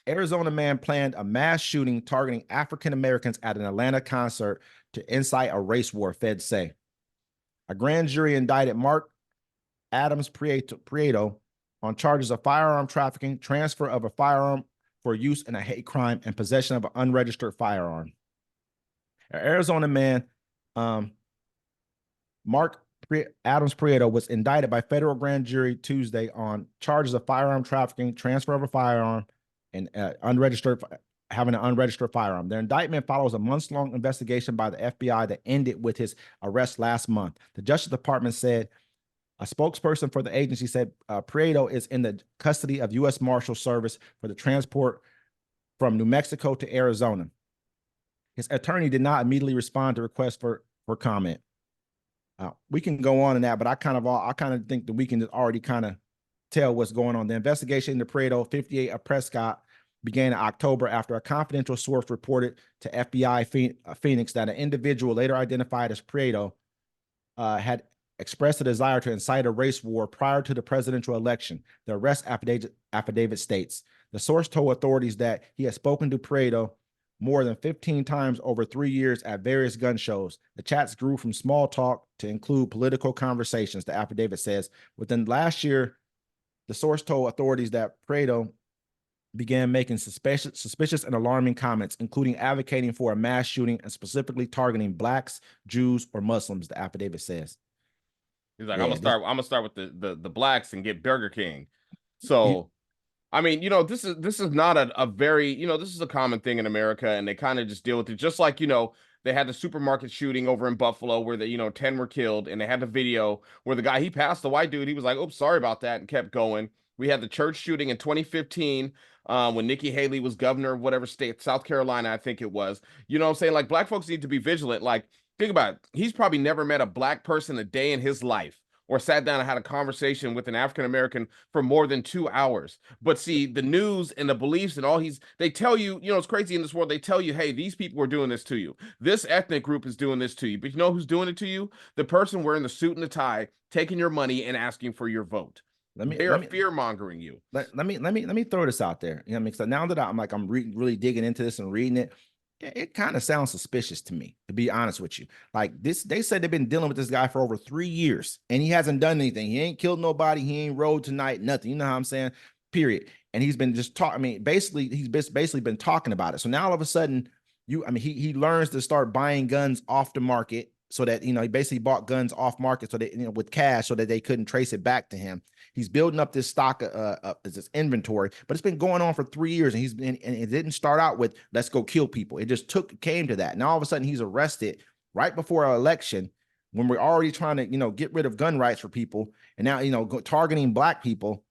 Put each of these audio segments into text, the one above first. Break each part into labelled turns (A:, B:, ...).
A: Arizona man planned a mass shooting targeting African Americans at an Atlanta concert to incite a race war, feds say. A grand jury indicted Adams Prieto on charges of firearm trafficking, transfer of a firearm for use in a hate crime, and possession of an unregistered firearm. An Arizona man, Adams Prieto, was indicted by federal grand jury Tuesday on charges of firearm trafficking, transfer of a firearm, and having an unregistered firearm. Their indictment follows a months-long investigation by the FBI that ended with his arrest last month. The Justice Department said a spokesperson for the agency said Prieto is in the custody of U.S. Marshals Service for the transport from New Mexico to Arizona. His attorney did not immediately respond to requests for comment. We can go on in that, but I kind of think that we can already kind of tell what's going on. The investigation into Prieto, 58 of Prescott, began in October after a confidential source reported to FBI Phoenix that an individual later identified as Prieto had expressed a desire to incite a race war prior to the presidential election. The arrest affidavit states the source told authorities that he had spoken to Prieto more than 15 times over 3 years at various gun shows. The chats grew from small talk to include political conversations, the affidavit says. Within last year, the source told authorities that Prieto began making suspicious and alarming comments, including advocating for a mass shooting and specifically targeting Blacks, Jews, or Muslims, the affidavit says.
B: He's like, I'm gonna start with the Blacks and get Burger King. So I mean, this is not a very, this is a common thing in America, and they kind of just deal with it. Just like, they had the supermarket shooting over in Buffalo where 10 were killed, and they had the video where the guy, he passed the white dude. He was like, "Oh, sorry about that," and kept going. We had the church shooting in 2015 when Nikki Haley was governor of whatever state, South Carolina, I think it was. You know what I'm saying? Like, black folks need to be vigilant. Like, think about it. He's probably never met a black person a day in his life, or sat down and had a conversation with an African-American for more than 2 hours. But see, the news and the beliefs and all they tell you, it's crazy in this world. They tell you, hey, these people are doing this to you. This ethnic group is doing this to you. But you know who's doing it to you? The person wearing the suit and the tie, taking your money and asking for your vote. They are fear-mongering you.
A: Let me throw this out there. You know what I mean? So now that I'm really digging into this and reading it, it kind of sounds suspicious to me, to be honest with you. Like this, they said they've been dealing with this guy for over 3 years, and he hasn't done anything. He ain't killed nobody. He ain't rode tonight, nothing. You know how I'm saying? Period. And he's been just talking. I mean, basically, he's basically been talking about it. So now all of a sudden, he learns to start buying guns off the market, so that he basically bought guns off market, so that with cash, so that they couldn't trace it back to him. He's building up this stock, this inventory, but it's been going on for 3 years, and and it didn't start out with let's go kill people. It just came to that. Now all of a sudden he's arrested right before our election, when we're already trying to get rid of gun rights for people, and now targeting black people.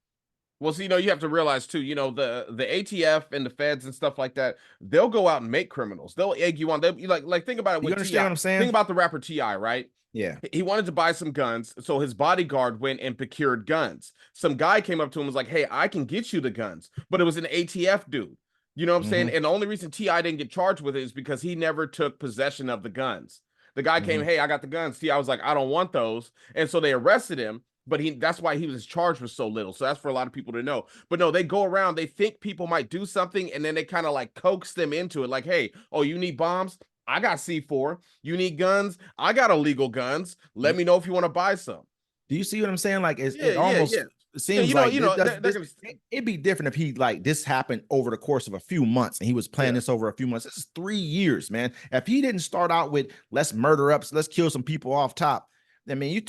B: Well, so, you have to realize too, the ATF and the feds and stuff like that, they'll go out and make criminals. They'll egg you on. They'll like think about it.
A: You understand what I'm saying?
B: Think about the rapper T.I., right?
A: Yeah.
B: He wanted to buy some guns, so his bodyguard went and procured guns. Some guy came up to him and was like, "Hey, I can get you the guns," but it was an ATF dude. You know what I'm saying? And the only reason T.I. didn't get charged with it is because he never took possession of the guns. The guy came, "Hey, I got the guns." T.I. was like, "I don't want those," and so they arrested him. But that's why he was charged with so little. So that's for a lot of people to know. But no, they go around, they think people might do something, and then they kind of like coax them into it. Like, hey, oh, you need bombs? I got C4. You need guns? I got illegal guns. Let me know if you want to buy some.
A: Do you see what I'm saying? Like, it almost seems like it'd be different if he, like, this happened over the course of a few months, and he was planning this over a few months. This is 3 years, man. If he didn't start out with let's murder up, let's kill some people off top. I mean,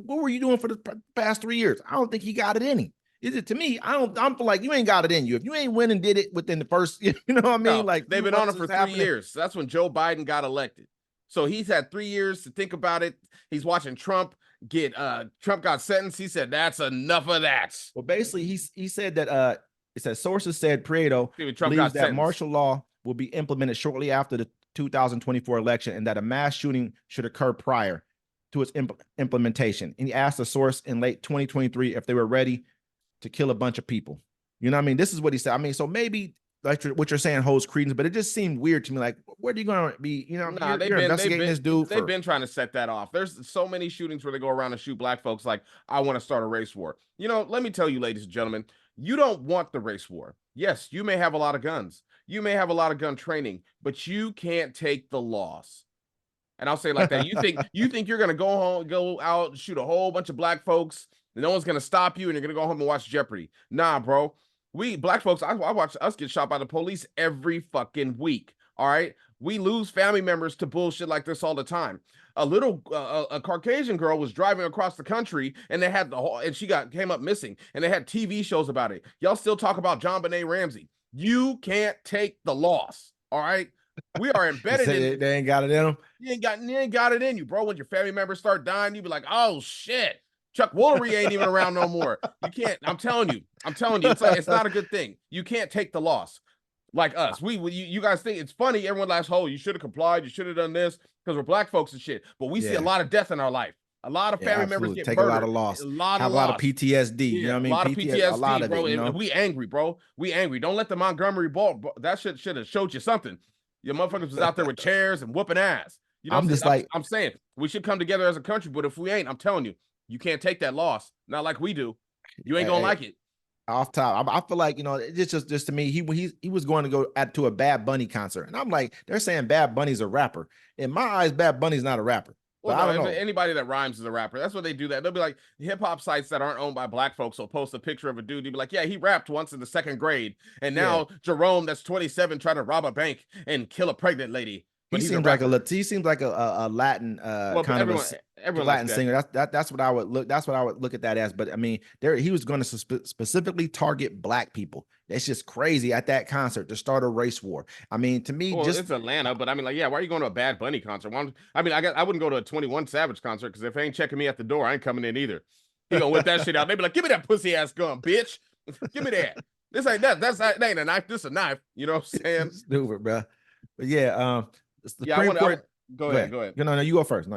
A: what were you doing for the past 3 years? I don't think he got it in him. Is it to me? I'm like, you ain't got it in you. If you ain't went and did it within the first, you know what I mean? No, like,
B: they've been on it for 3 years. That's when Joe Biden got elected. So he's had 3 years to think about it. He's watching Trump got sentenced. He said, that's enough of that.
A: Well, basically, he said that it says sources said Prieto believes that martial law will be implemented shortly after the 2024 election, and that a mass shooting should occur prior to its implementation. And he asked the source in late 2023 if they were ready to kill a bunch of people. You know what I mean? This is what he said. I mean, so maybe like what you're saying holds credence, but it just seemed weird to me. Like, where are you going to be? You're investigating this dude.
B: They've been trying to set that off. There's so many shootings where they go around and shoot black folks like, I want to start a race war. Let me tell you, ladies and gentlemen, You don't want the race war. Yes, you may have a lot of guns. You may have a lot of gun training, but you can't take the loss. And I'll say it like that. You think you're gonna go out, and shoot a whole bunch of black folks, and no one's gonna stop you, and you're gonna go home and watch Jeopardy. Nah, bro. We black folks, I watch us get shot by the police every fucking week. All right. We lose family members to bullshit like this all the time. A Caucasian girl was driving across the country, and they had she came up missing, and they had TV shows about it. Y'all still talk about JonBenet Ramsey. You can't take the loss. All right. We are embedded in.
A: They ain't got it in them.
B: You ain't got it in you, bro. When your family members start dying, you be like, oh shit. Chuck Woolery ain't even around no more. You can't. I'm telling you. It's not a good thing. You can't take the loss. Like us, you guys think it's funny. Everyone laughs. Oh, you should have complied. You should have done this because we're black folks and shit. But we see a lot of death in our life. A lot of family members get murdered.
A: A lot of loss.
B: A lot of
A: PTSD.
B: Yeah,
A: you know what I mean?
B: A lot of PTSD,
A: a lot of
B: bro.
A: It, you know?
B: We angry, bro. We angry. Don't let the Montgomery ball. That shit should have showed you something. Your motherfuckers was out there with chairs and whooping ass. You know, I'm saying we should come together as a country. But if we ain't, I'm telling you, you can't take that loss. Not like we do. You ain't gonna like it.
A: Off top, I feel like, you know, it's just to me, he was going to go to a Bad Bunny concert, and I'm like, they're saying Bad Bunny's a rapper. In my eyes, Bad Bunny's not a rapper. Well, I don't know.
B: Anybody that rhymes is a rapper. That's what they do. They'll be like, hip hop sites that aren't owned by black folks will post a picture of a dude. He'll be like, yeah, he rapped once in the 2nd grade, and now Jerome, that's 27, tried to rob a bank and kill a pregnant lady. But
A: he seems like a Latin kind of a Latin singer. That's what I would look. That's what I would look at that as. But I mean, he was going to specifically target black people. That's just crazy at that concert to start a race war. I mean, to me,
B: it's Atlanta. But I mean, like, yeah, why are you going to a Bad Bunny concert? I mean, I wouldn't go to a 21 Savage concert because if they ain't checking me at the door, I ain't coming in either. He gonna whip that shit out. They be like, give me that pussy ass gun, bitch. Give me that. This ain't that. That ain't a knife. This a knife. You know what I'm saying?
A: Stupid, bro. But yeah,
B: Go ahead.
A: No, you go first. No, you